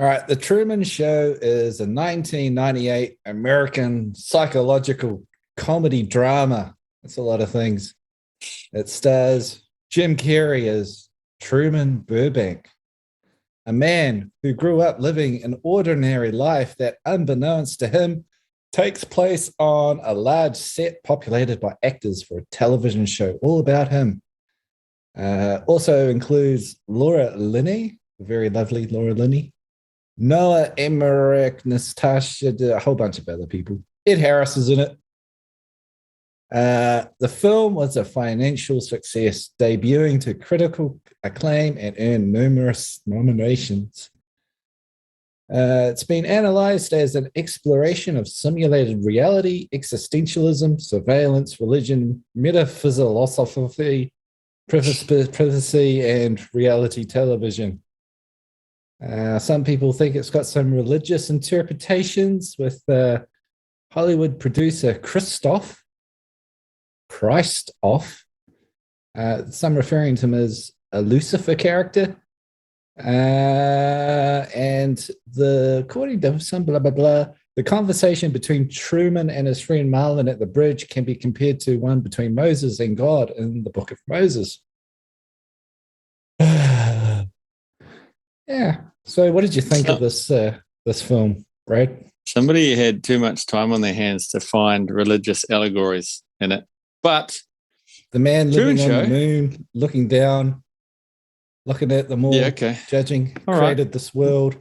All right, The Truman Show is a 1998 American psychological comedy drama. That's a lot of things. It stars Jim Carrey as Truman Burbank, a man who grew up living an ordinary life that, unbeknownst to him, takes place on a large set populated by actors for a television show all about him. Also includes Laura Linney, very lovely Laura Linney, Noah Emmerich, Natasha, a whole bunch of other people. Ed Harris is in it. The film was a financial success, debuting to critical acclaim and earned numerous nominations. It's been analyzed as an exploration of simulated reality, existentialism, surveillance, religion, metaphilosophy, privacy, and reality television. Some people think it's got some religious interpretations with Hollywood producer Christoph, some referring to him as a Lucifer character. And according to some blah, blah, blah, the conversation between Truman and his friend Marlon at the bridge can be compared to one between Moses and God in the Book of Moses. Yeah. So what did you think of this film, Brad? Somebody had too much time on their hands to find religious allegories in it. But the man living on the moon, looking down, looking at them all, judging, created this world.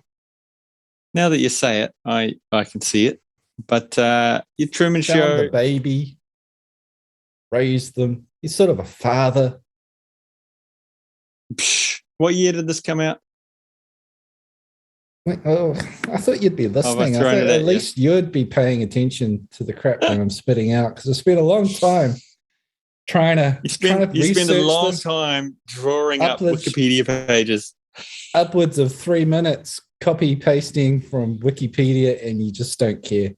Now that you say it, I can see it. But your Truman Show, the baby, raised them. He's sort of a father. What year did this come out? Oh, I thought you'd be listening. I thought at least you'd be paying attention to the crap that I'm spitting out, because it's been a long time trying to. You spend a long time drawing up Wikipedia pages, upwards of 3 minutes, copy pasting from Wikipedia, and you just don't care.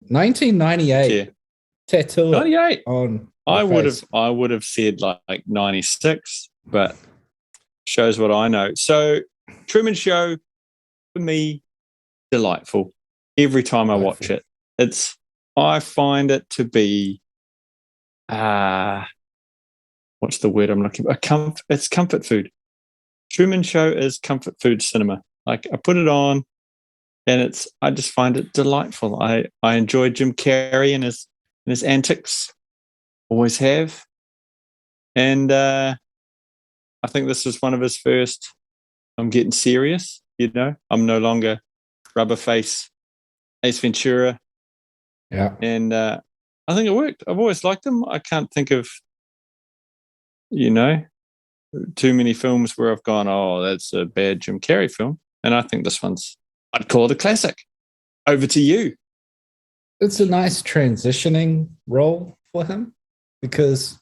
1998, tattoo 98 on. I would have said like 96, but shows what I know. So Truman Show, for me, delightful. Every time I watch it, I find it to be what's the word I'm looking for? It's comfort food. Truman Show is comfort food cinema. Like, I put it on and I just find it delightful. I enjoy Jim Carrey and his antics. Always have. And I think this is one of his first. I'm getting serious, I'm no longer rubber face Ace Ventura. Yeah. And I think it worked. I've always liked him. I can't think of, too many films where I've gone, oh, that's a bad Jim Carrey film. And I think this one's, I'd call it a classic. Over to you. It's a nice transitioning role for him, because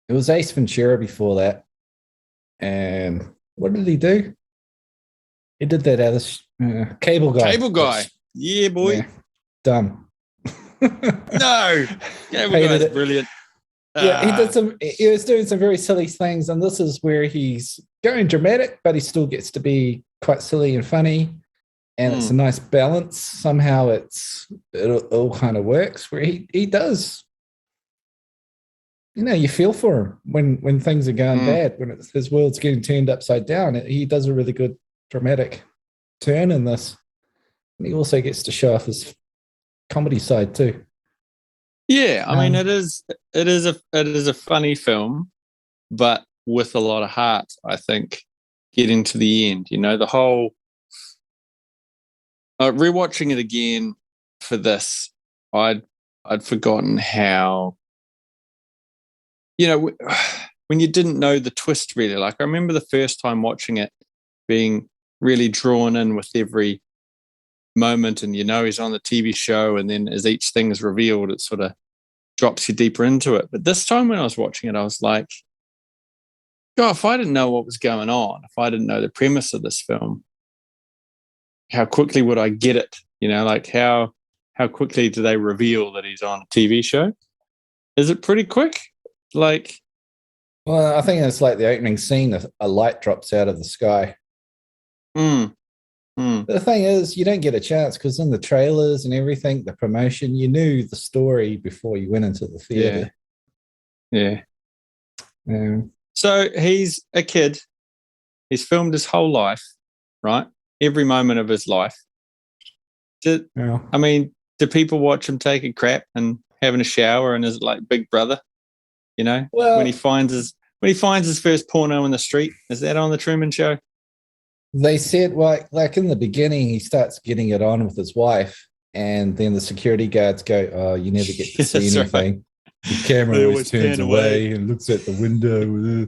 it was Ace Ventura before that. And what did he do? He did that other Cable Guy. Cable Guy. Yeah, boy. Yeah. Dumb. No. Cable Guy's brilliant. Yeah, he was doing some very silly things, and this is where he's going dramatic, but he still gets to be quite silly and funny. And it's a nice balance. Somehow it all kind of works, where he does. You feel for him when things are going bad, when his world's getting turned upside down. He does a really good dramatic turn in this. And he also gets to show off his comedy side too. Yeah, I mean, it is a funny film, but with a lot of heart, I think, getting to the end. The whole rewatching it again for this, I'd forgotten how, when you didn't know the twist really. Like, I remember the first time watching it being really drawn in with every moment, and he's on the TV show, and then as each thing is revealed, it sort of drops you deeper into it. But this time when I was watching it, I was like, God, if I didn't know what was going on, if I didn't know the premise of this film, how quickly would I get it? Like, how quickly do they reveal that he's on a TV show? Is it pretty quick? Like, well, I think it's like the opening scene, a light drops out of the sky. Mm. The thing is, you don't get a chance because in the trailers and everything, the promotion, you knew the story before you went into the theater. Yeah. Um, So he's a kid. He's filmed his whole life, right? Every moment of his life. yeah. I mean, do people watch him take a crap and having a shower, and is it like Big Brother? You know, Well, when he finds his first porno in the street, is that on the Truman Show? they said like in the beginning, he starts getting it on with his wife, and then the security guards go, "Oh, you never get to see That's right. anything. The camera They always always turns pan away and looks at the window."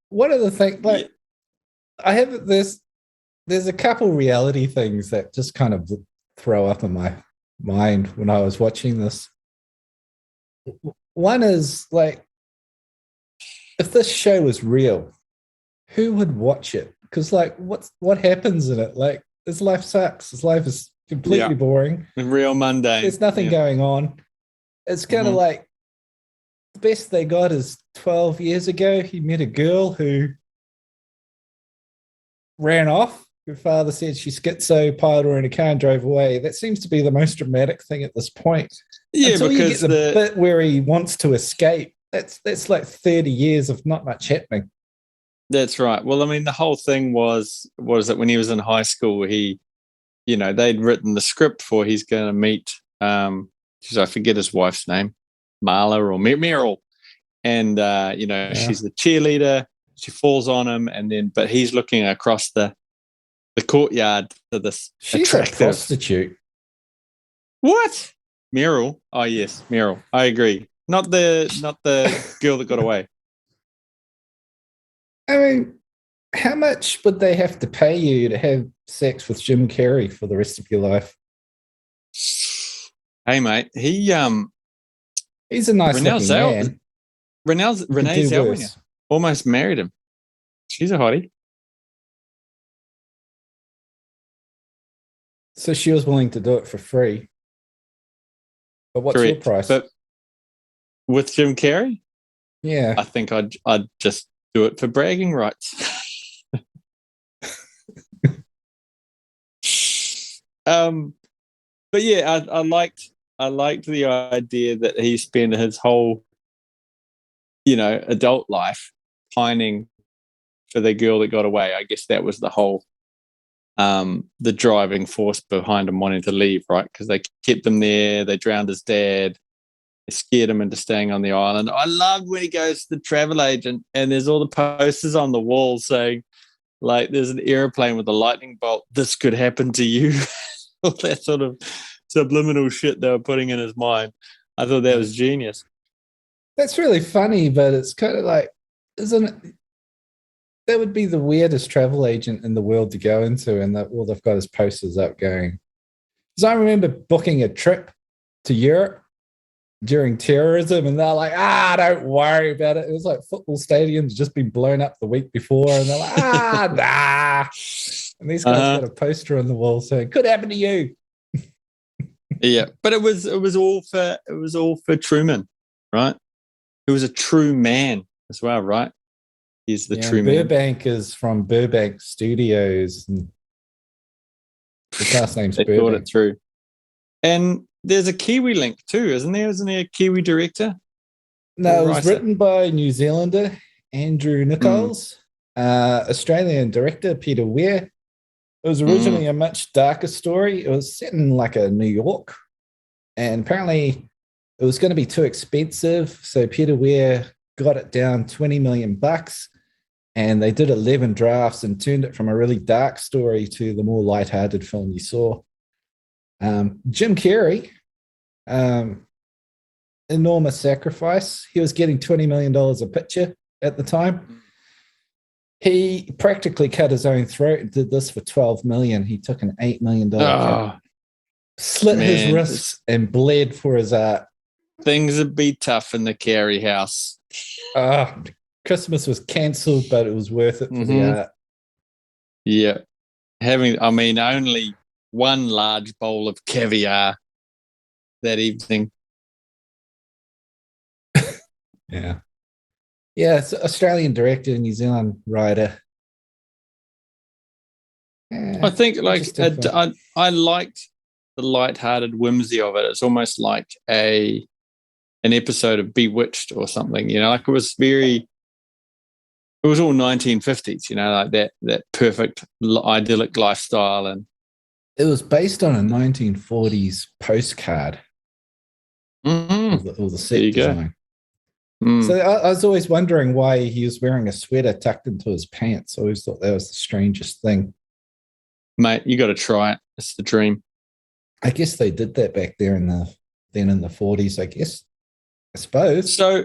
One of the things, Yeah. like, I have this. There's a couple reality things that just kind of throw up in my mind when I was watching this. One is like, if this show was real, who would watch it? Because like, what happens in it? Like, his life sucks. His life is completely boring. Real mundane. There's nothing going on. It's kind of like the best they got is 12 years ago. He met a girl who ran off. Her father said she schizo, piled her in a car and drove away. That seems to be the most dramatic thing at this point. Yeah, Until because you get the bit where he wants to escape, that's like 30 years of not much happening. That's right. Well, I mean, the whole thing was that when he was in high school, they'd written the script for he's going to meet, I forget his wife's name, Marla or Meryl, and she's the cheerleader. She falls on him, but he's looking across the courtyard to this She's attractive a prostitute. What? Meryl? Oh yes, Meryl. I agree. Not the girl that got away. I mean, how much would they have to pay you to have sex with Jim Carrey for the rest of your life? Hey mate, he's a nice looking man. Renee Zellweger almost married him. She's a hottie. So she was willing to do it for free. But what's Correct. your price? But with Jim Carrey? Yeah. I think I'd just do it for bragging rights. But yeah, I liked the idea that he spent his whole, adult life pining for the girl that got away. I guess that was the whole, the driving force behind him wanting to leave, right? Because they kept him there, they drowned his dad, they scared him into staying on the island. I loved when he goes to the travel agent and there's all the posters on the wall saying, like, there's an airplane with a lightning bolt, this could happen to you. All that sort of subliminal shit they were putting in his mind. I thought that was genius. That's really funny, but it's kind of like, isn't it? That would be the weirdest travel agent in the world to go into, and all they've got is posters up going. Because I remember booking a trip to Europe during terrorism, and they're like, don't worry about it. It was like football stadiums just been blown up the week before, and they're like, nah. And these guys got a poster on the wall saying, could happen to you. Yeah, but it was all for Truman, right? He was a true man as well, right? He's the true man. Burbank is from Burbank Studios. And his last name's they Burbank. thought it through. And there's a Kiwi link too, isn't there? Isn't there a Kiwi director? No, it was written by New Zealander Andrew Nichols, Australian director Peter Weir. It was originally a much darker story. It was set in like a New York, and apparently it was going to be too expensive. So Peter Weir got it down $20 million, and they did 11 drafts and turned it from a really dark story to the more lighthearted film you saw. Jim Carrey, enormous sacrifice. He was getting $20 million a picture at the time. He practically cut his own throat and did this for $12 million. He took an $8 million cut, slit his wrists, and bled for his art. Things would be tough in the Carey house. Christmas was cancelled, but it was worth it for the art. Yeah. Only one large bowl of caviar that evening. Yeah. Yeah, it's Australian director, New Zealand writer. I think like just different. I liked the light-hearted whimsy of it. It's almost like an episode of Bewitched or something. Like it was all 1950s. Like that perfect idyllic lifestyle, and It was based on a 1940s postcard of the there set you go. design. So I was always wondering why he was wearing a sweater tucked into his pants. I always thought that was the strangest thing. Mate, you got to try it. It's the dream. I guess they did that back there in the 40s, I suppose. So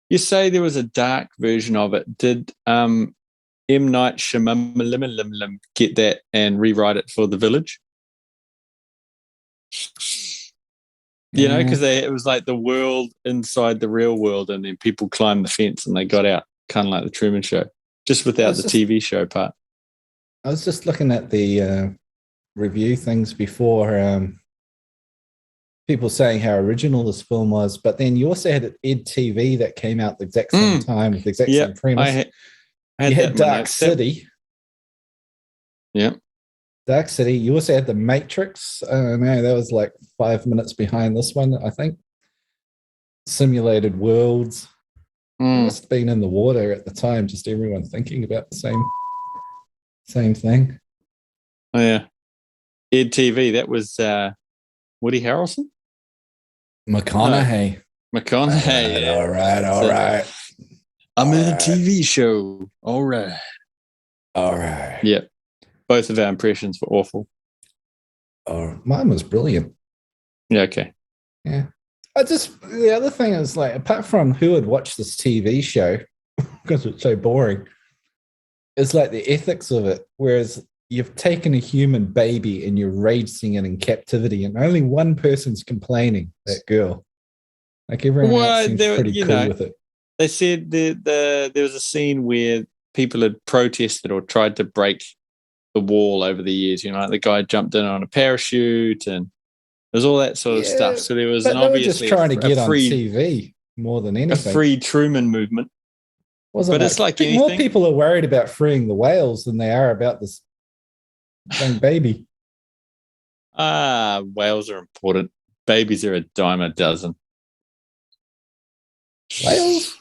you say there was a dark version of it. Did M. Night Shyamalan get that and rewrite it for The Village? Because it was like the world inside the real world, and then people climbed the fence and they got out, kind of like the Truman Show, just without the TV show part. I was just looking at the review things before, people saying how original this film was, but then you also had Ed TV that came out the exact same time with the exact same premise. You had Dark City. Yeah. Dark City. You also had The Matrix. No, that was like 5 minutes behind this one, I think. Simulated worlds. Must have been in the water at the time, just everyone thinking about the same thing. Oh, yeah. Ed TV, that was Woody Harrelson? McConaughey. McConaughey. All right. I'm in a TV show. All right. Yeah. Both of our impressions were awful. Oh, mine was brilliant. Yeah, okay. Yeah. The other thing is, like, apart from who would watch this TV show, because it's so boring, it's like the ethics of it. Whereas you've taken a human baby and you're raising it in captivity, and only one person's complaining, that girl. Like, everyone else seems pretty cool with it. They said there was a scene where people had protested or tried to break the wall over the years. Like the guy jumped in on a parachute, and there's all that sort of stuff. So there was obviously just trying to get on TV more than anything. A free Truman movement. It's like anything. More people are worried about freeing the whales than they are about this young baby. Whales are important. Babies are a dime a dozen. Whales?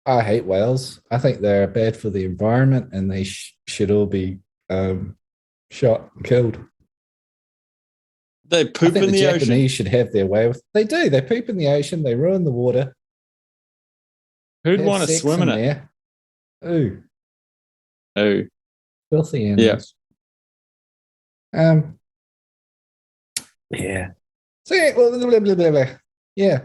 I hate whales. I think they're bad for the environment, and they should all be shot and killed. They poop in the ocean. The Japanese should have their way with. They do. They poop in the ocean. They ruin the water. Who'd want to swim in it? Ooh. Filthy animals. Yeah. So yeah.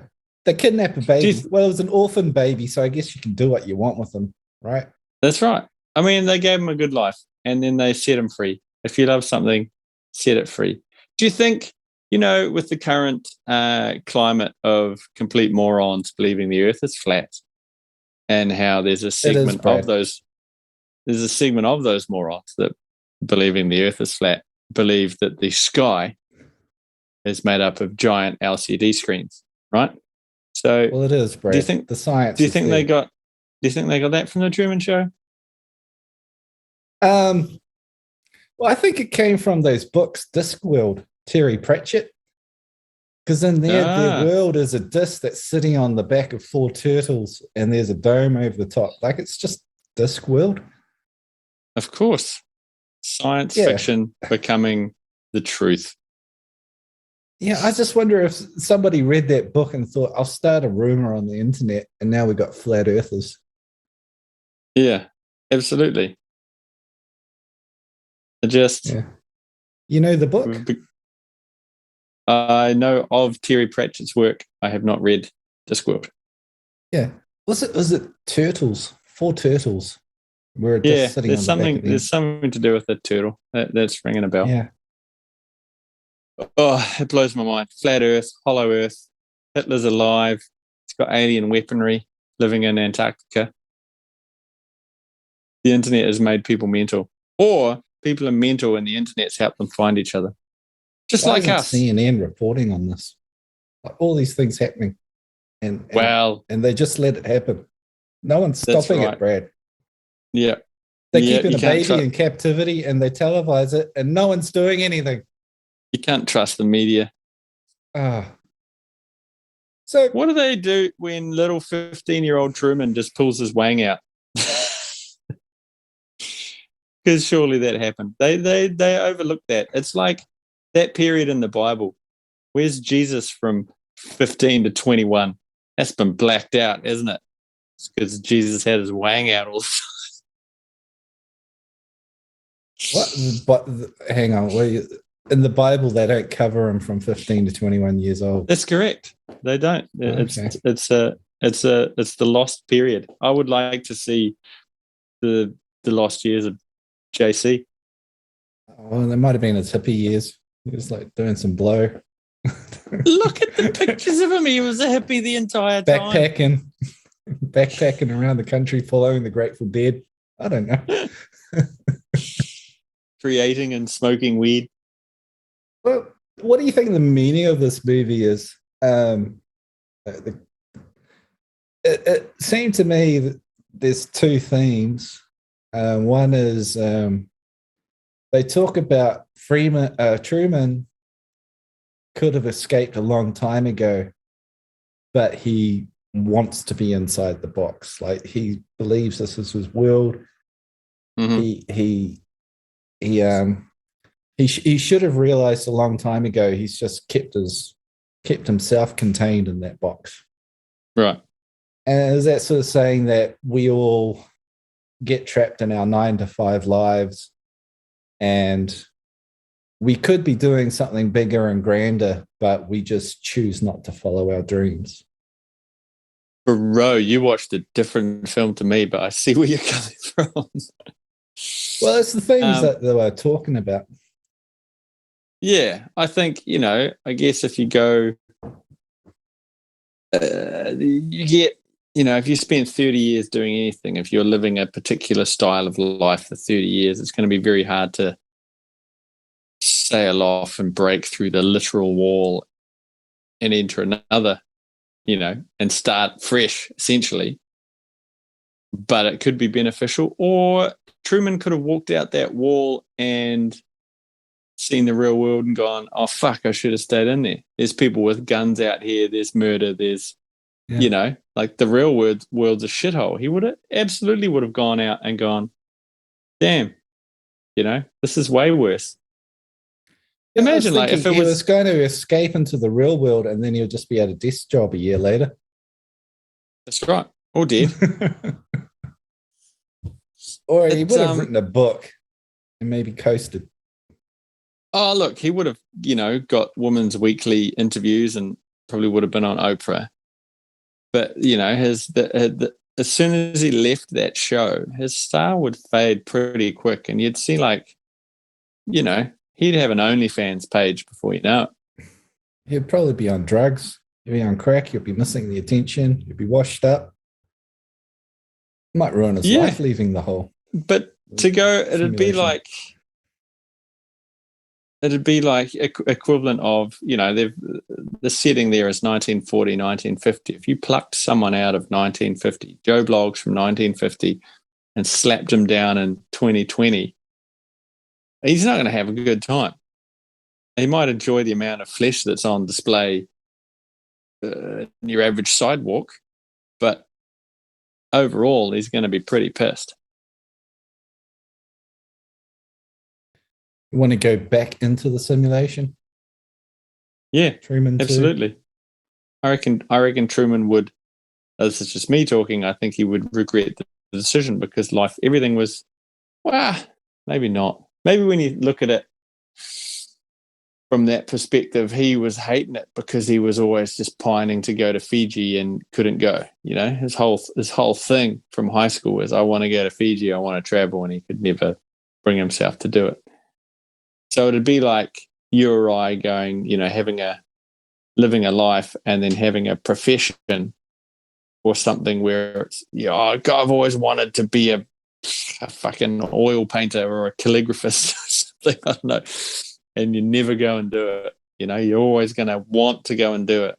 They kidnap a baby. Well, it was an orphan baby, so I guess you can do what you want with them, right? That's right. I mean, they gave him a good life, and then they set him free. If you love something, set it free. Do you think, with the current climate of complete morons believing the earth is flat, and how there's a segment of those morons that believing the earth is flat believe that the sky is made up of giant LCD screens, right? So, well, it is, Brad. Do you think the science? Do you think they got that from the Truman Show? Well, I think it came from those books, Discworld, Terry Pratchett. Because in there, their world is a disc that's sitting on the back of 4 turtles, and there's a dome over the top. Like, it's just Discworld. Of course. Science fiction becoming the truth. Yeah, I just wonder if somebody read that book and thought, I'll start a rumor on the internet, and now we've got flat earthers. Yeah, absolutely. You know the book? I know of Terry Pratchett's work. I have not read Discworld. Yeah. Was it turtles? 4 turtles. Where there's something to do with the turtle. That's ringing a bell. Yeah. Oh, it blows my mind. Flat Earth, hollow Earth. Hitler's alive. He's got alien weaponry living in Antarctica. The internet has made people mental. Or people are mental and the internet's helped them find each other. Just like us. CNN reporting on this. Like, all these things happening. And they just let it happen. No one's stopping it, Brad. Yeah. They're Yeah, keeping you a can't baby in captivity and they televise it and no one's doing anything. you can't trust the media. Ah. So What do they do when little 15-year-old Truman just pulls his wang out? Because surely that happened. They overlook that. It's like that period in the Bible. Where's Jesus from 15 to 21? That's been blacked out, isn't it? It's because Jesus had his wang out all the what? But hang on, in the Bible they don't cover them from 15 to 21 years old. That's correct. They don't. Okay. It's the lost period. I would like to see the lost years of JC. Well, there might have been his hippie years. He was like doing some blow. Look at the pictures of him. He was a hippie the entire time. Backpacking around the country, following the Grateful Dead. I don't know. Creating and smoking weed. Well, what do you think the meaning of this movie is? It seemed to me that there's two themes. One is they talk about Truman could have escaped a long time ago, but he wants to be inside the box. Like he believes this is his world. Mm-hmm. He should have realized a long time ago. He's just kept himself contained in that box. Right. And is that sort of saying that we all get trapped in our 9-to-5 lives and we could be doing something bigger and grander, but we just choose not to follow our dreams? Bro, you watched a different film to me, but I see where you're coming from. Well, it's the themes that they were talking about. Yeah, I think, I guess if you go, you get, if you spend 30 years doing anything, if you're living a particular style of life for 30 years, it's going to be very hard to sail off and break through the literal wall and enter another, and start fresh, essentially. But it could be beneficial. Or Truman could have walked out that wall and seen the real world and gone, oh, fuck, I should have stayed in there. There's people with guns out here. There's murder. There's, like the real world's a shithole. He absolutely would have gone out and gone, damn, this is way worse. Yeah, imagine like if he was going to escape into the real world and then he'll just be at a desk job a year later. That's right. Or dead. Or he would have written a book and maybe coasted. Oh, look, he would have, got Women's Weekly interviews and probably would have been on Oprah. But, as soon as he left that show, his star would fade pretty quick. And you'd see he'd have an OnlyFans page before you know it. He'd probably be on drugs. He'd be on crack. He'd be missing the attention. He'd be washed up. Might ruin his life leaving the whole. But to go, it'd be like equivalent of, the setting there is 1940, 1950. If you plucked someone out of 1950, Joe Bloggs from 1950, and slapped him down in 2020, he's not going to have a good time. He might enjoy the amount of flesh that's on display in your average sidewalk, but overall, he's going to be pretty pissed. You want to go back into the simulation? Yeah, Truman. Absolutely. I reckon Truman would. This is just me talking. I think he would regret the decision because everything was, maybe not. Maybe when you look at it from that perspective, he was hating it because he was always just pining to go to Fiji and couldn't go. His whole thing from high school was, I want to go to Fiji, I want to travel, and he could never bring himself to do it. So it'd be like you or I going, living a life and then having a profession or something where it's, God, I've always wanted to be a fucking oil painter or a calligraphist or something, I don't know. And you never go and do it. You're always going to want to go and do it.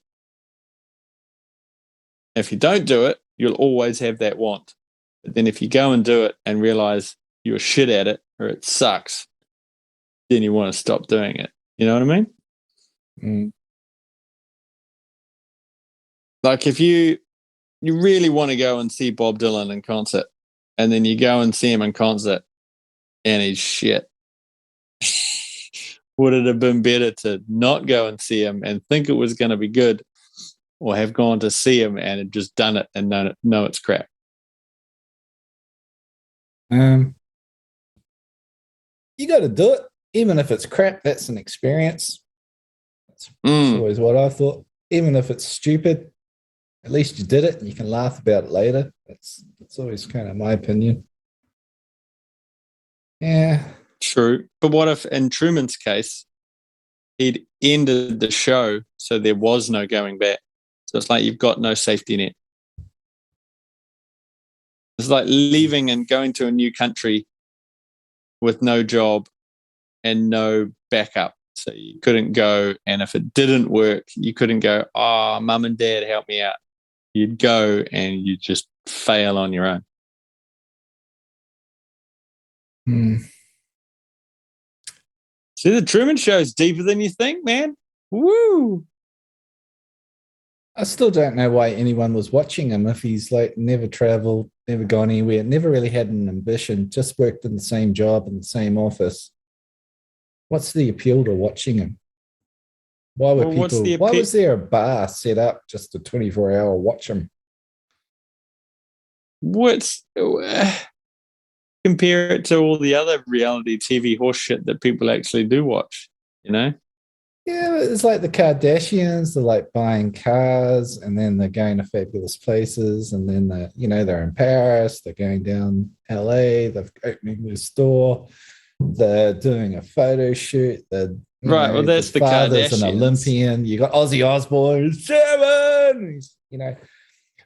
If you don't do it, you'll always have that want. But then if you go and do it and realize you're shit at it or it sucks, then you want to stop doing it. You know what I mean? Mm. Like if you really want to go and see Bob Dylan in concert, and then you go and see him in concert and he's shit. Would it have been better to not go and see him and think it was going to be good, or have gone to see him and had just done it and know it's crap? You got to do it, even if it's crap. That's an experience. That's always what I thought. Even if it's stupid, at least you did it and you can laugh about it later. That's always kind of my opinion. Yeah. True. But what if, in Truman's case, he'd ended the show so there was no going back? So it's like you've got no safety net. It's like leaving and going to a new country with no job and no backup. So you couldn't go, and if it didn't work, you couldn't go, oh, mum and dad, help me out. You'd go and you just fail on your own. See, the Truman Show is deeper than you think, man. Woo! I still don't know why anyone was watching him if he's like never traveled, never gone anywhere, never really had an ambition, just worked in the same job in the same office. What's the appeal to watching him? Why were why was there a bar set up just a 24-hour watch him? Compare it to all the other reality TV horse shit that people actually do watch, you know? Yeah, it's like the Kardashians. They're like buying cars, and then they're going to fabulous places, and then they're in Paris. They're going down LA. They're opening their store. They're doing a photo shoot. Right. Well, that's the father's Kardashians. An Olympian. You got Ozzy Osbourne, 7.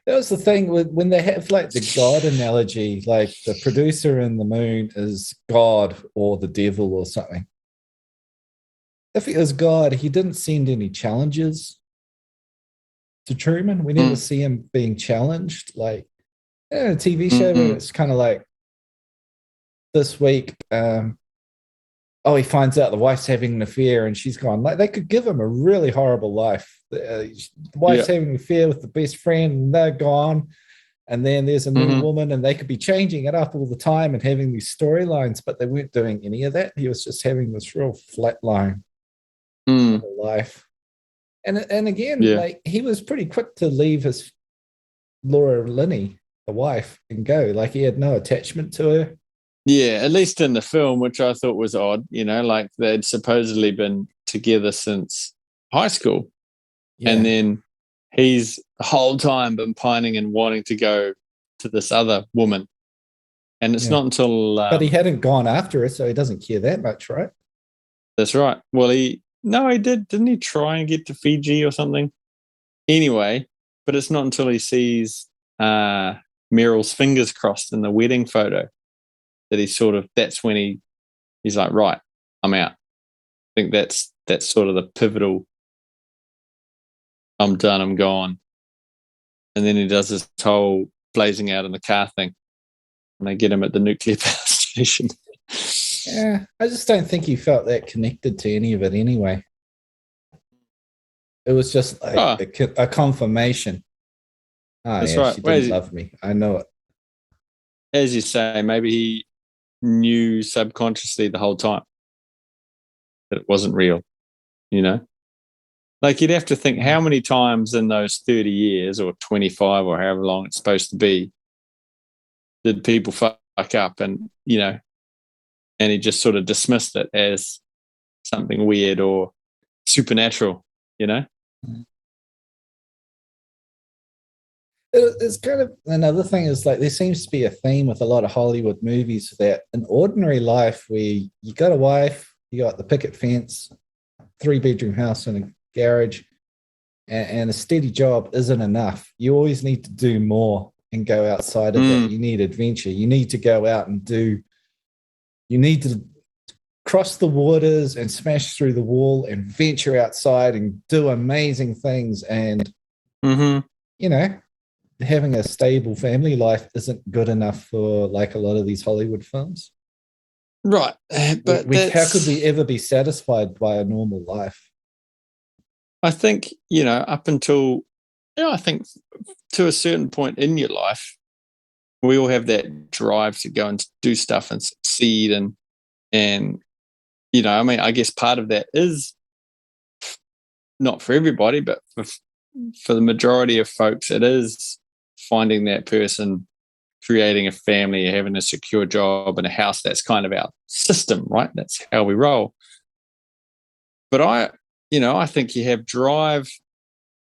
That was the thing when they have like the God analogy, like the producer in the moon is God or the devil or something. If he was God, he didn't send any challenges to Truman. We never see him being challenged. Like in a TV show, it's kind of like this week, he finds out the wife's having an affair and she's gone. Like they could give him a really horrible life. The wife's having an affair with the best friend and they're gone. And then there's a new woman and they could be changing it up all the time and having these storylines, but they weren't doing any of that. He was just having this real flat line of life. And again, like he was pretty quick to leave his Laura Linney, the wife, and go. Like he had no attachment to her. Yeah, at least in the film, which I thought was odd, like they'd supposedly been together since high school. Yeah. And then he's the whole time been pining and wanting to go to this other woman. And it's not until... but he hadn't gone after her, so he doesn't care that much, right? That's right. Well, he did. Didn't he try and get to Fiji or something? Anyway, but it's not until he sees Meryl's fingers crossed in the wedding photo that that's when he's like, right, I'm out. I think that's sort of the pivotal, I'm done, I'm gone. And then he does this whole blazing out in the car thing. And they get him at the nuclear power station. Yeah, I just don't think he felt that connected to any of it anyway. It was just like a confirmation. That's right. She didn't love me. I know it. As you say, maybe he knew subconsciously the whole time that it wasn't real, Like you'd have to think how many times in those 30 years or 25 or however long it's supposed to be did people fuck up and he just sort of dismissed it as something weird or supernatural, It's kind of another thing is like there seems to be a theme with a lot of Hollywood movies that an ordinary life where you got a wife, you got the picket fence, 3-bedroom house and a garage, and a steady job isn't enough. You always need to do more and go outside of that. You need adventure. You need to go out and you need to cross the waters and smash through the wall and venture outside and do amazing things. And, having a stable family life isn't good enough for like a lot of these Hollywood films. Right. But how could we ever be satisfied by a normal life? I think, up until, I think to a certain point in your life, we all have that drive to go and do stuff and succeed. And, I guess part of that is not for everybody, but for the majority of folks, it is finding that person, creating a family, having a secure job and a house. That's kind of our system, right? That's how we roll. But I think you have drive.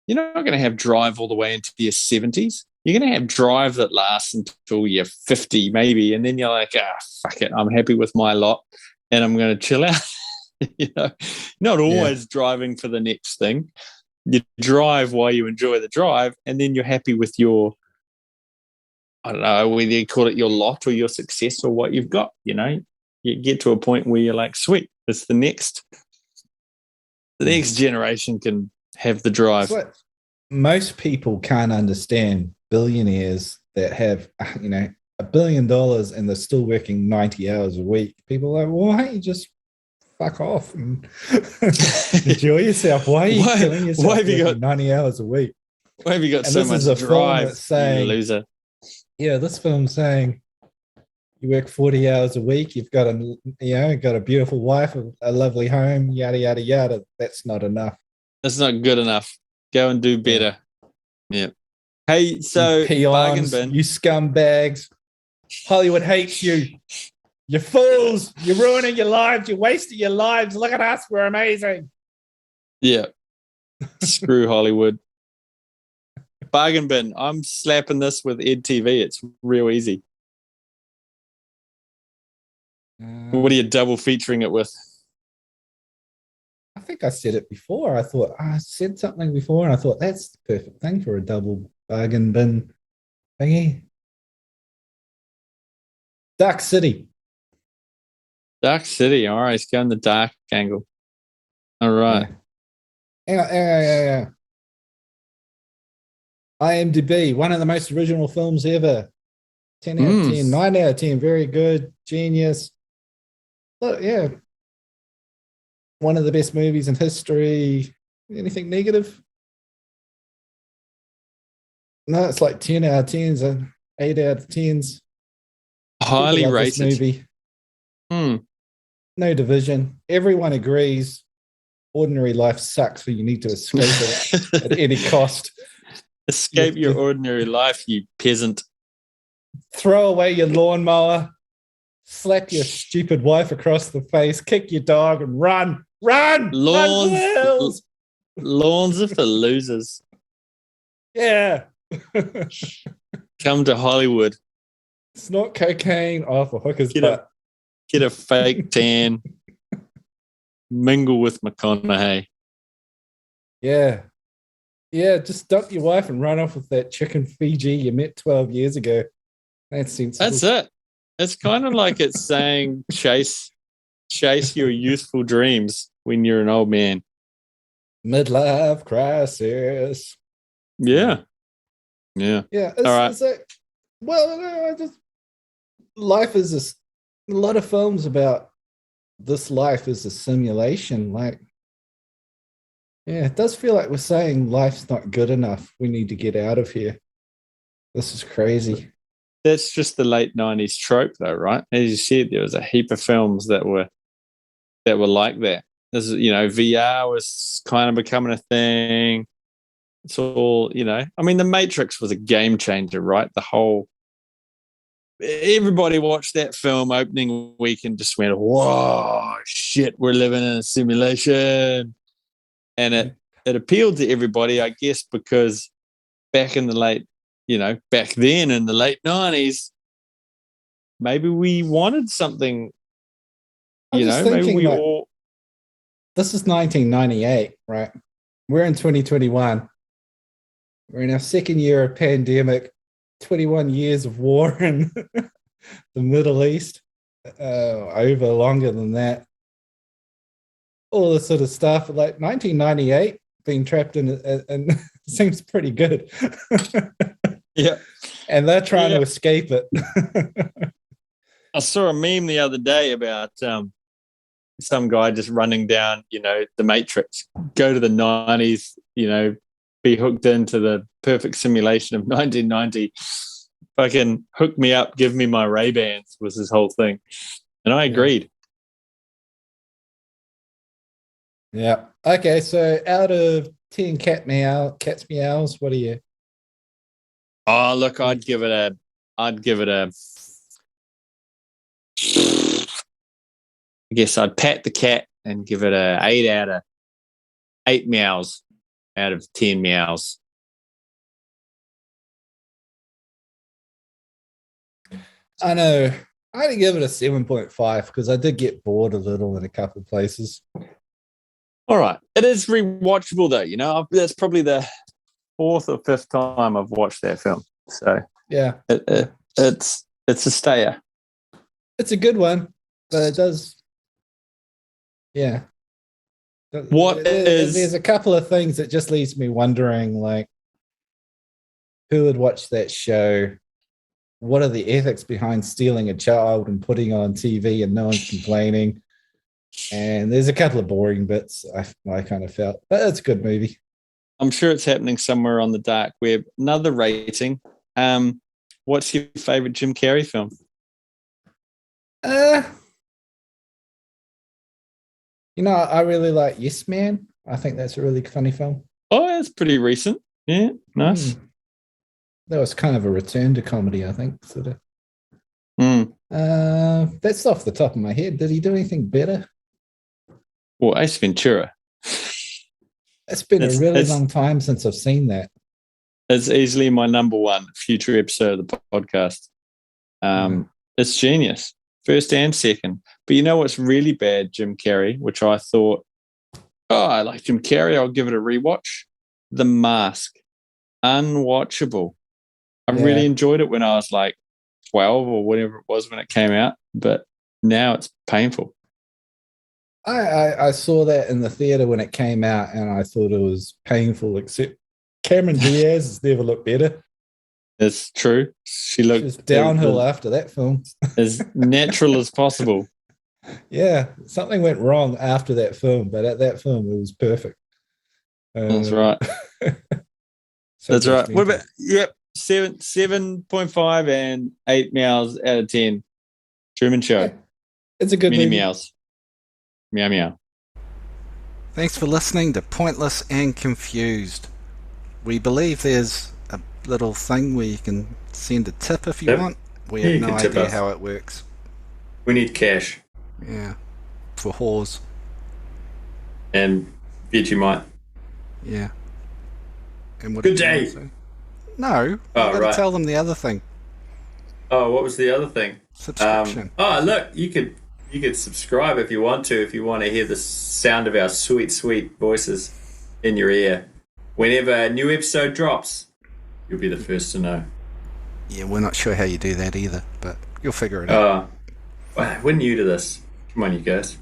You're not going to have drive all the way into your 70s. You're going to have drive that lasts until you're 50, maybe. And then you're like, fuck it. I'm happy with my lot and I'm going to chill out. Not always driving for the next thing. You drive while you enjoy the drive, and then you're happy with your, I don't know, whether you call it your lot or your success or what you've got. You get to a point where you're like, sweet, it's the next generation can have the drive. Like most people can't understand billionaires that have, $1 billion and they're still working 90 hours a week. People are like, well, why don't you just fuck off and enjoy yourself? Why are you killing yourself? Why have you got 90 hours a week? Why have you got so much drive, saying, you loser? Yeah, this film's saying you work 40 hours a week, you've got a beautiful wife, a lovely home, yada yada yada. That's not enough. That's not good enough. Go and do better. Yeah. Hey, so you peons, bargain bin, you scumbags. Hollywood hates you. You fools. You're ruining your lives. You're wasting your lives. Look at us. We're amazing. Yeah. Screw Hollywood. Bargain bin. I'm slapping this with EdTV. It's real easy. What are you double featuring it with? I think I said it before. I said something before, and I thought that's the perfect thing for a double bargain bin thingy. Dark City. Dark City. All right, let's go in the dark angle. All right. Yeah. IMDb, one of the most original films ever. 10 out of 10, 9 out of 10, very good, genius. But yeah, one of the best movies in history. Anything negative? No, it's like 10 out of 10s and 8 out of 10s. Highly rated movie. No division. Everyone agrees. Ordinary life sucks, so you need to escape it at any cost. Escape your ordinary life, you peasant. Throw away your lawnmower. Slap your stupid wife across the face. Kick your dog and run. Lawns are for losers. Yeah. Come to Hollywood. Snort cocaine off a hooker's butt. Get a fake tan. Mingle with McConaughey. Yeah. Yeah, just dump your wife and run off with that chick in Fiji you met 12 years ago. That's sensible. That's it. It's kind of like it's saying chase your youthful dreams when you're an old man. Midlife crisis. Yeah. Yeah. All right. Life is a lot of films about this life is a simulation. Like, yeah, it does feel like we're saying life's not good enough. We need to get out of here. This is crazy. That's just the late 90s trope, though, right? As you said, there was a heap of films that were like that. This is, VR was kind of becoming a thing. It's all, I mean, The Matrix was a game changer, right? Everybody watched that film opening week and just went, whoa, shit, we're living in a simulation. And it appealed to everybody, I guess, because back then in the late 90s, maybe we wanted something, maybe we all. This is 1998, right? We're in 2021. We're in our second year of pandemic, 21 years of war in the Middle East, over longer than that. All this sort of stuff. Like 1998, being trapped in seems pretty good. Yeah. And they're trying to escape it. I saw a meme the other day about some guy just running down, the Matrix, go to the 90s, be hooked into the perfect simulation of 1990. Fucking hook me up, give me my Ray-Bans was his whole thing. And I agreed. Yeah. Okay, so out of 10 cat's meows, what are you? Oh, look, I'd give it a I guess I'd pat the cat and give it a 8 meows out of 10 meows. I know. I'd give it a 7.5 because I did get bored a little in a couple of places. All right. It is rewatchable though, that's probably the 4th or 5th time I've watched that film. So yeah, it's a stayer. It's a good one, but it does. Yeah. There's a couple of things that just leaves me wondering, like, who would watch that show? What are the ethics behind stealing a child and putting it on TV and no one's complaining? And there's a couple of boring bits I kind of felt, but it's a good movie. I'm sure it's happening somewhere on the dark web. Another rating. What's your favorite Jim Carrey film? I really like Yes Man. I think that's a really funny film. Oh, that's pretty recent. Yeah, nice. That was kind of a return to comedy, I think. Sort of. That's off the top of my head. Did he do anything better? Well, Ace Ventura. It's been a really long time since I've seen that. It's easily my number one future episode of the podcast. It's genius, first and second. But you know what's really bad, Jim Carrey, which I thought, I like Jim Carrey, I'll give it a rewatch. The Mask. Unwatchable. I really enjoyed it when I was like 12 or whatever it was when it came out, but now it's painful. I saw that in the theater when it came out, and I thought it was painful, except Cameron Diaz has never looked better. It's true. She looked downhill after that film. As natural as possible. Yeah, something went wrong after that film, but at that film, it was perfect. That's right. That's right. What about, 7.5 and 8 meows out of 10. Truman Show. Yeah, it's a good Many movie. Meows. Meow meow. Thanks for listening to Pointless and Confused. We believe there's a little thing where you can send a tip if you want. We have no idea how it works. We need cash. Yeah. For whores. And Vegemite. Yeah. And what Good day. No. I've got to tell them the other thing. Oh, what was the other thing? Subscription. Look, you could subscribe if you want to hear the sound of our sweet, sweet voices in your ear. Whenever a new episode drops, you'll be the first to know. Yeah, we're not sure how you do that either, but you'll figure it out. We're new to this. Come on, you guys.